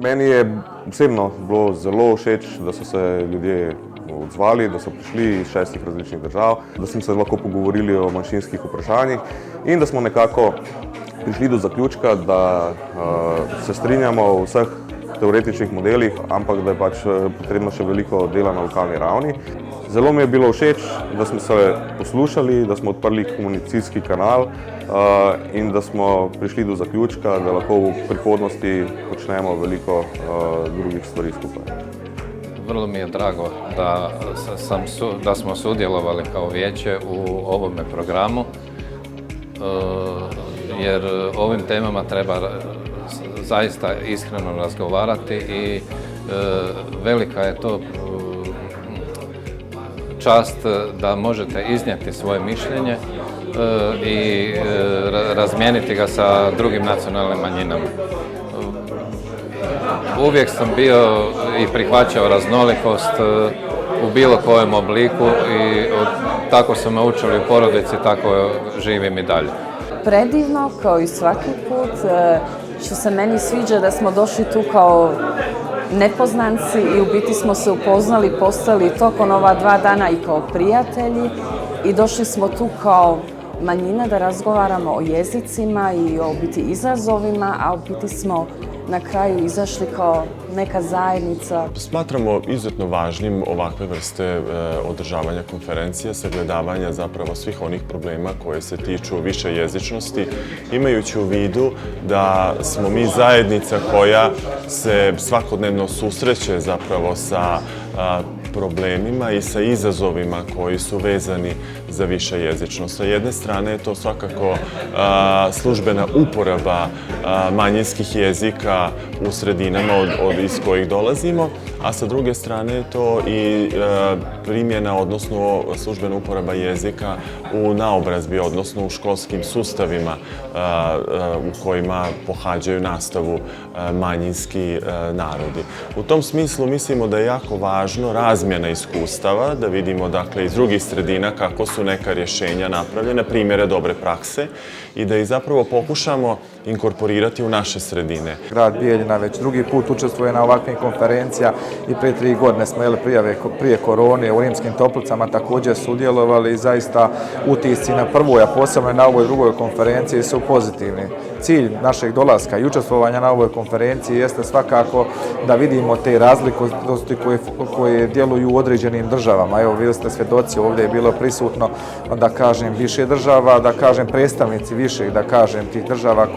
Meni je osebno bilo zelo všeč, da so se ljudje odzvali, da so prišli iz 6 različnih držav, da smo se lahko pogovorili o manjšinskih vprašanjih in da smo nekako prišli do zaključka, da se strinjamo o vseh teoretičnih modelih, ampak da je pač potrebno še veliko dela na lokalni ravni. Zelo mi je bilo všeč, da smo se poslušali, da smo odprli komunikacijski kanal in da smo prišli do zaključka, da lahko v prihodnosti počnemo veliko drugih stvari skupaj. Vrlo mi je drago da smo sudjelovali kao vijeće u ovome programu, jer ovim temama treba zaista iskreno razgovarati i velika je to čast da možete iznijeti svoje mišljenje i razmijeniti ga sa drugim nacionalnim manjinama. Uvijek sam bio i prihvaćao raznolikost u bilo kojem obliku i tako su me učili u porodici, tako živim i dalje. Predivno, kao i svaki put, što se meni sviđa da smo došli tu kao nepoznanci i u biti smo se upoznali, postali tokom ova 2 dana i kao prijatelji i došli smo tu kao manjina da razgovaramo o jezicima i o biti izazovima, a u biti smo na kraju izašli kao neka zajednica. Smatramo izuzetno važnim ovakve vrste održavanja konferencija, sagledavanja zapravo svih onih problema koje se tiču višejezičnosti, imajući u vidu da smo mi zajednica koja se svakodnevno susreće zapravo sa problemima i sa izazovima koji su vezani za višejezičnost. Sa jedne strane je to svakako službena uporaba manjinskih jezika u sredinama iz kojih dolazimo, a sa druge strane je to i primjena, odnosno službena uporaba jezika u naobrazbi, odnosno u školskim sustavima u kojima pohađaju nastavu manjinski narodi. U tom smislu mislimo da je jako važno razmjena iskustava, da vidimo dakle iz drugih sredina kako su neka rješenja napravljena, primjere dobre prakse i da ih zapravo pokušamo inkorporirati u naše sredine. Grad Bijeljina već drugi put učestvuje na ovakvim konferencija i prije 3 godine smo prije korone u Rimskim Toplicama također sudjelovali i zaista utisci na prvoj, a posebno na ovoj drugoj konferenciji su pozitivni. Cilj našeg dolaska i učestvovanja na ovoj konferenciji jeste svakako da vidimo te razlikosti koje djeluju u određenim državama. Evo, vi ste svjedoci, ovdje je bilo prisutno, da kažem, više država, da kažem predstavnici više, da kažem, tih država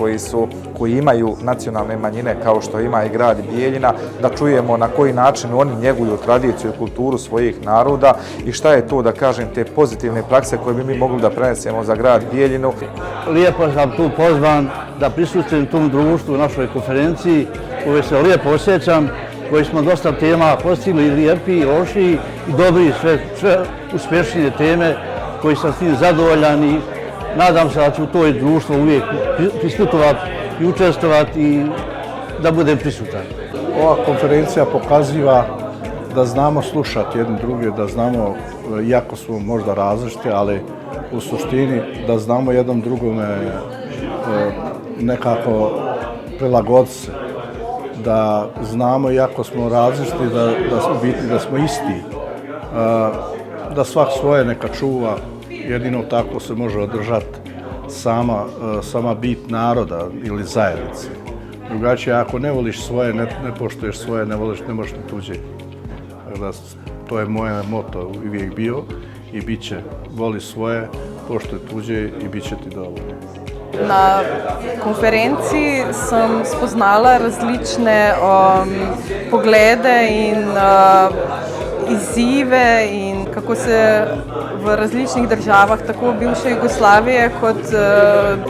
koji imaju nacionalne manjine kao što ima i grad Bijeljina, da čujemo na koji način oni njeguju tradiciju i kulturu svojih naroda i šta je to, da kažem, te pozitivne prakse koje bi mi mogli da prenesemo za grad Bijeljinu. Lijepo sam tu pozvan da prisustvujem tom društvu u našoj konferenciji, koje se lijepo osjećam, koji smo dosta tema postigli, lijepi, loši i dobri, sve uspješnije teme, koji sam s tim zadovoljan i nadam se da ću u toj društvu uvijek prisutovati i učestovati i da budem prisutan. Ova konferencija pokaziva da znamo slušati jedni druge, da znamo, iako smo možda različiti, ali u suštini da znamo jednom drugome nekako prilagoditi se, da znamo, iako smo različiti, da smo isti, da svak svoje neka čuva, jedino tako se može održati sama bit naroda ili zajednice. Drugačije, ako ne voliš svoje, ne poštuješ svoje, ne možeš ni tuđe. To je moje moto uvijek bio i bit će, voli svoje, poštuj tuđe i bit će ti dobro. Na konferenciji sam spoznala različne poglede in izzive in kako se v različnih državah, tako bivše Jugoslavije kot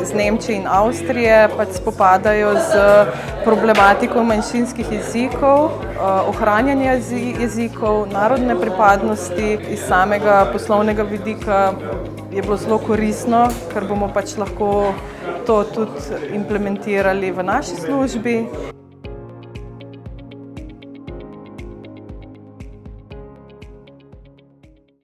z Nemčije in Avstrije, pač spopadajo z problematiko manjšinskih jezikov, ohranjanja jezikov, narodne pripadnosti. Iz samega poslovnega vidika je bilo zelo koristno, ker bomo pač lahko to tudi implementirali v naši službi.